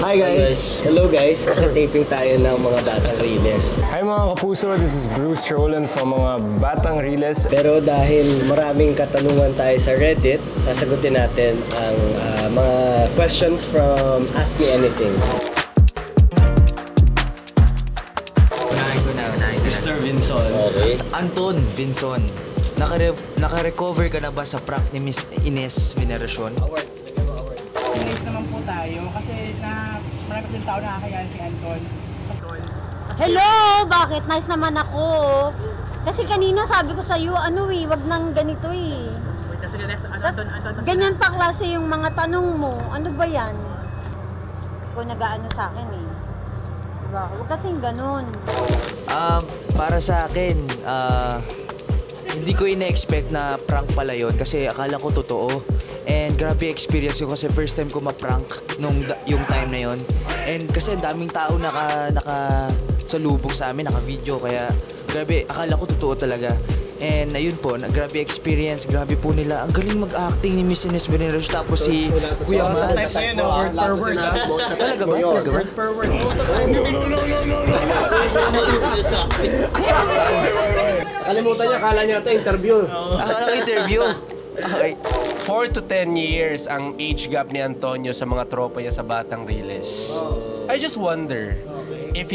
Hi guys! Hello guys! Kasi taping tayo ng mga Batang Riles. Hi mga kapuso, this is Bruce Roland from mga Batang Riles. Pero dahil maraming katanungan tayo sa Reddit, sasagutin natin ang mga questions from Ask Me Anything. Unahin ko na. Mr. Vinson. Okay. Anton Vinson, naka-recover ka na ba sa prank ni Miss Ines Veneracion? Nice naman po tayo kasi marami kasing tao nakakayan si Anton. Hello! Bakit? Nice naman ako. Kasi kanina sabi ko sa'yo, wag nang ganito eh. Ganyan pa klase yung mga tanong mo. Ano ba yan? Ikaw nag-aano sa akin eh. Diba? Huwag kasing ganun. Para sa akin, hindi ko ina-expect na prank pala yun kasi akala ko totoo. And grabe experience ko kasi first time ko ma-prank yung time na yon. And kasi ang daming tao nakasalubong sa amin, naka-video, kaya grabe, akala ko totoo talaga. And ayun po, grabe experience, grabe po nila. Ang galing mag-acting ni Miss Ines Veneracion, tapos si Kuya Mads. Word per word. Talaga ba? Talaga ba? Word per word. Kalimutan niya, kala niya ito interview. Akala ko interview. Okay. 4 to 10 years ang age gap ni Antonio sa mga tropa niya sa Batang Riles. I just wonder if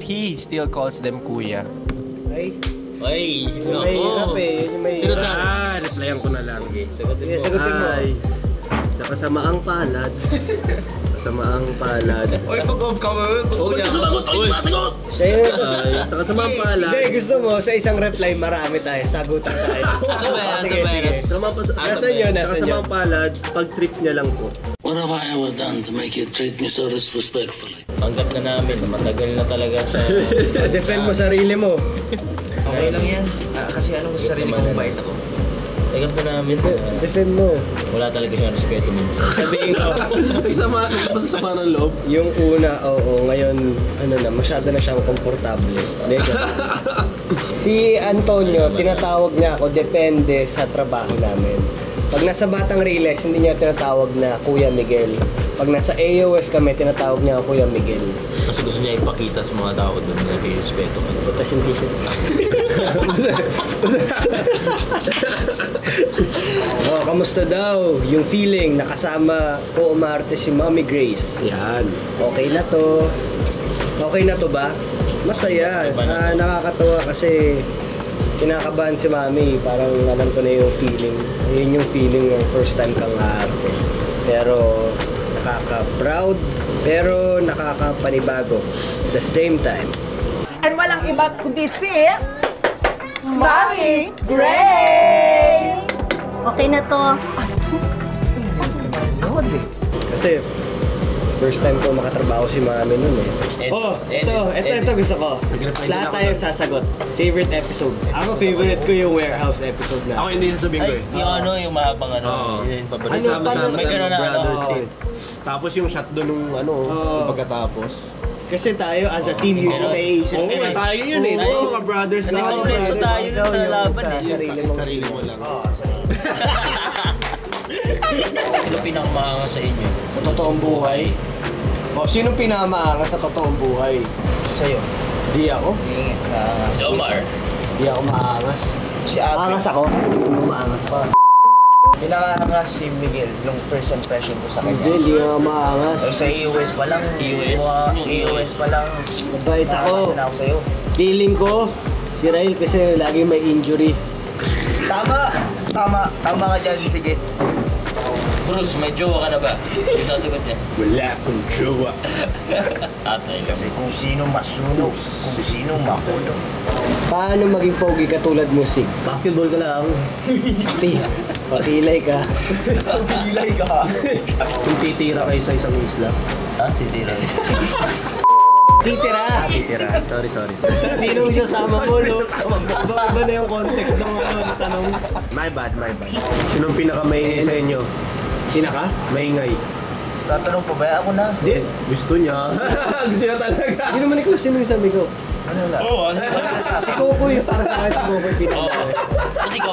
he still calls them kuya. Ay, Ay, mahirap eh. Sino sa? Replyan ko na lang. Sagutin mo. Sagutin mo. Ay, sa kasamaang palad. Kasamaang palad. Oy, pag-off ka mo. Sumagot! Ay, masagot! Siya yun. Ay, sa kasamaang palad. Hindi, gusto mo, sa isang reply, marami tayo. Sagutan tayo. Sige. Nasaan yun? Sa kasamaang palad, pag-trip niya lang po. What have I ever done to make you treat me so disrespectfully? Tanggap na namin, matagal na talaga siya. Defend mo sarili mo. Okay lang yan. Kasi ano sa sarili ko, mabait ako. Tanggap na namin. Defend mo. Wala talaga siyang respeto minsan. Sabihin ko, Masasama ng loob. yung una, oo, ngayon, masyado na siyang komportable. Si Antonio, tinatawag niya ako, depende sa trabaho namin. Pag nasa Batang Riles, hindi niya tinatawag na Kuya Miguel. Pag nasa AOS kami, tinatawag niya Kuya Miguel. Kasi gusto niya ipakita sa mga tao doon na may respeto ka. Tapos yung t-shirt. Kamusta daw? Yung feeling, nakasama ko umarte si Mommy Grace. Yan. Okay na to. Okay na to ba? Masaya. Nakakatawa kasi kinakabahan si Mami. Parang alam ko na yung feeling. Yun yung feeling ng first time kang aarte. Pero nakaka-proud. Pero nakakapanibago. At the same time. And walang iba kundi si Mommy Grace! Okay na to. Kasi first time ko makatrabaho si Mami nun eh. Ito gusto ko. Lahat tayong sasagot. Favorite episode. Ako favorite ko yung warehouse episode na. Ako hindi sabihin ko eh. Yung mahabang yung paborito. May gano'n na Tapos yung shot doon nung yung pagkatapos. Kasi tayo as a team yung naiisip. Oo, tayo yun eh. Oo, mga brothers. Kasi kompleto tayo dun sa laban eh. Sarili mo lang. Sino pinakamaangas sa inyo? Sa totoong buhay. Sinong pinamaangas sa totoong buhay? Sa'yo. Di ako. Si Omar. Di ako maangas. Si Ate. Maangas ako. Maangas pa. Pinakaangas si Miguel nung first impression ko sa kanya. Hindi ako maangas. Pero sa EOS pa lang. EOS pa lang. Mabait ako. Nakakasa na ako sa'yo. Feeling ko, si Rail kasi lagi may injury. Tama ka dyan. Sige. Bruce, may jowa ka na ba? Yung sasagot niya. Wala akong jowa. Atay lang. Kasi kung sino masunog, kung sino makulong. Paano maging pogi katulad mo, Sig? Basketball ka lang. Pakilay ka. Pilay ka. Kung titira kayo sa isang isla. Titira. Titira! Titira. Sorry. Sinong isasama mo, no? Iba na yung context ng tanong. My bad. Sinong pinaka-maingay sa inyo? Pinaka? Maingay. Tatanong pa ba? Ako na. Hindi. Gusto niya. Gusto niya talaga. Hindi naman ikaw, sino yung sabi ko? Ano lang? Oo, Si Kokoy, para sa akin si Kokoy pinaka. Ba't ikaw?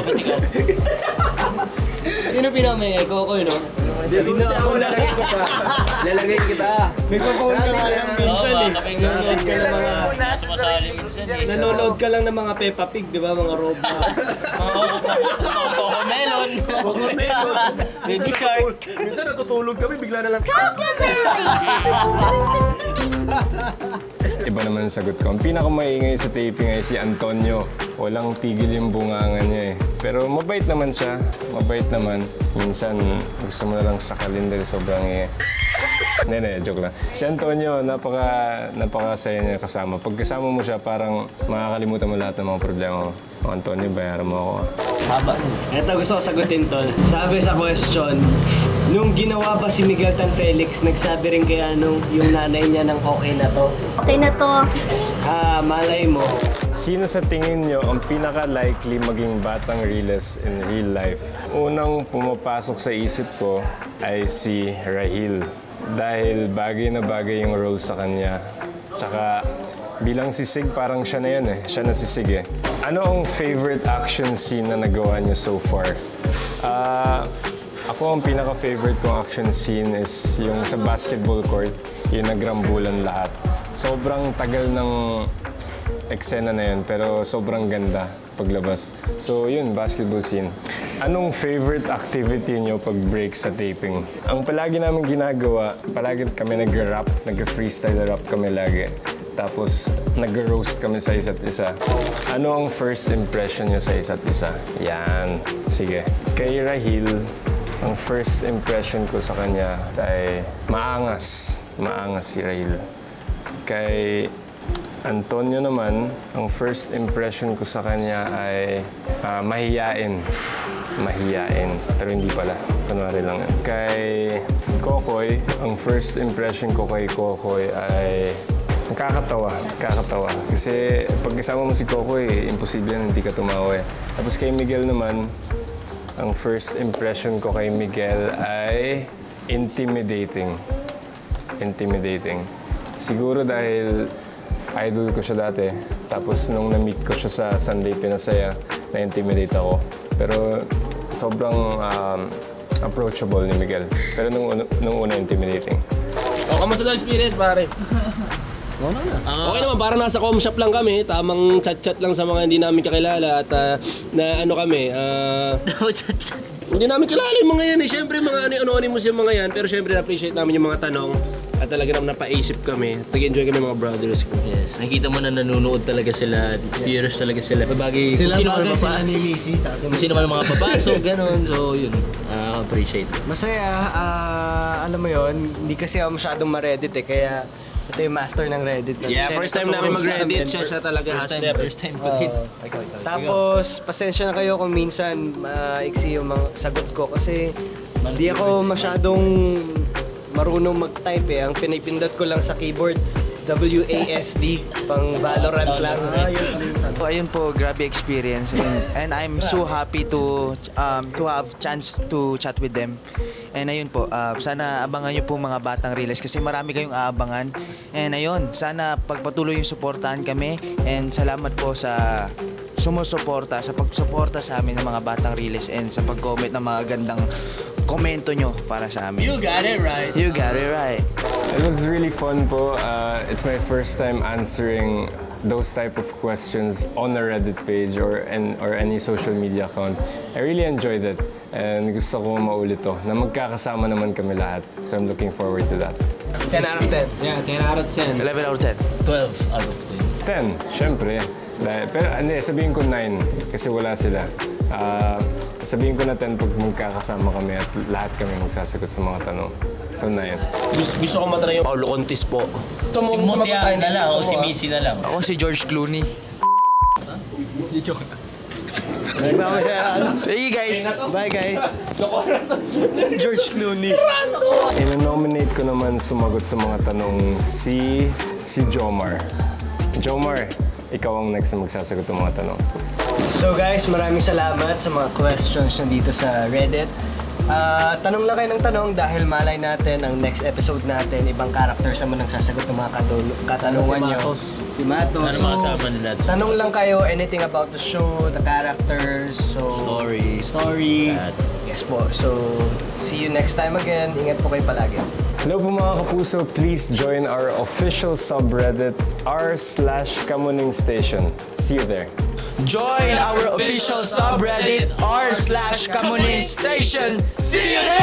Sino pinamay? Kokoy, no? Hindi ako lalagay kita. Lalagay kita. May phone ka nga lang minsan eh. Nanonood ka ng mga... Sumasali minsan eh. Nanonood ka lang ng mga Peppa Pig, di ba? Mga Roblox. Melon. Baby Shark. Minsan natutulog kami, bigla na lang. Iba naman ang sagot ko. Ang pinakamaingay sa taping ay si Antonio. Walang tigil yung bungangan niya eh. Pero mabait naman siya. Mabait naman. Minsan gusto mo na lang sakalin dahil sobrang Hindi, joke lang. Si Antonio, napakasaya niya kasama. Pag kasama mo siya, parang makakalimutan mo lahat ng mga problema mo. O, Antonio, bayaran mo ako. Haba. Ito gusto ko sagutin, Tol. Sabi sa question, nung ginawa ba si Miguel Tan Felix, nagsabi rin kaya yung nanay niya ng okay na to? Okay na to. Malay mo. Sino sa tingin nyo ang pinaka-likely maging batang Riles in real life? Unang pumapasok sa isip ko ay si Rahil. Dahil bagay na bagay yung role sa kanya. Tsaka bilang sisig, parang siya na yun eh. Siya na sisig eh. Ano ang favorite action scene na nagawa niyo so far? Ako ang pinaka-favorite kong action scene is yung sa basketball court, yung nagrambulan lahat. Sobrang tagal ng eksena na yun, pero sobrang ganda paglabas. So yun, basketball scene. Anong favorite activity niyo pag break sa taping? Ang palagi namin ginagawa, palagi kami nag-rap, nag-freestyle rap kami lagi. Tapos nag-roast kami sa isa't isa. Ano ang first impression niyo sa isa't isa? Yan. Sige. Kay Rahil, ang first impression ko sa kanya ay maangas. Maangas si Rahil. Kay Antonio naman, ang first impression ko sa kanya ay mahiyain. Mahiyain. Pero hindi pala. Kunwari lang. Kay Kokoy, ang first impression ko kay Kokoy ay nakakatawa. Nakakatawa. Kasi pag kasama mo si Kokoy, imposible yan, hindi ka tumawa eh. Tapos kay Miguel naman, ang first impression ko kay Miguel ay intimidating. Intimidating. Siguro dahil idol ko siya dati. Tapos nung na-meet ko siya sa Sunday Pinasaya, na-intimidate ako. Pero sobrang approachable ni Miguel. Pero nung una, intimidating. O, kamusta daw spirit, pare? Okay naman, parang nasa com shop lang kami. Tamang chat-chat lang sa mga hindi namin kakilala. At na ano kami, hindi namin kilala yung mga yan eh. Siyempre, mga anonymous yung mga yan. Pero siyempre, na-appreciate namin yung mga tanong. At talaga naman napaisip kami. Nag-enjoy kami mga brothers ko. Yes, nakikita mo na nanonood talaga sila, viewers talaga sila. Bagay, Sila kung sino man bagay, sila mapapasok. ni Missy. Kung sino man ang mga papasok, gano'n. So, yun. Appreciate. Masaya, alam mo yon, hindi kasi ako masyadong ma-Reddit eh, kaya ito yung master ng Reddit. Yeah, first time namin mag-Reddit. Siya talaga hustler. First time ko din. Tapos, pasensya na kayo kung minsan maiksi yung mga sagot ko kasi hindi ako masyadong marunong mag-type eh. Ang pinipindot ko lang sa keyboard, WASD, pang Valorant lang. Ayun po, grabe experience. And I'm so happy to have chance to chat with them. And ayun po, sana abangan nyo po mga batang Riles kasi marami kayong aabangan. And ayun, sana pagpatuloy yung suportahan kami. And salamat po sa sumusuporta, sa pagsuporta sa amin ng mga batang Riles and sa pag-comment ng mga gandang komento nyo para sa amin. You got it right. You got it right. It was really fun po. It's my first time answering those type of questions on a Reddit page or any social media account. I really enjoyed it. And gusto ko maulit to, na magkakasama naman kami lahat. So I'm looking forward to that. 10 out of 10. Yeah, 10 out of 10. 11 out of 10. 12 out of 10, syempre. Pero hindi, sabihin ko 9 kasi wala sila. Sabihin ko na 10 pag magkakasama kami at lahat kami magsasagot sa mga tanong. So 9. Gusto ko matry yung Paulo Contis po. Si Montia na lang o si Missy na lang. Ako si George Clooney. Nagmama siya, Hey guys! Bye guys. George Clooney. Ina-nominate ko naman sumagot sa mga tanong si Jomar. Jomar, ikaw ang next na magsasagot ng mga tanong. So guys, maraming salamat sa mga questions na dito sa Reddit. Tanong lang kayo ng tanong dahil malay natin ang next episode natin, ibang characters naman ang sasagot ng mga katanungan nyo. Si Matos. Ano makasama nila? Tanong lang kayo anything about the show, the characters, so story. Yes po. So, see you next time again. Ingat po kayo palagi. Hello po mga kapuso, please join our official subreddit r/Kamuning Station. See you there. Join our official subreddit r/Kamuning Station. See you there!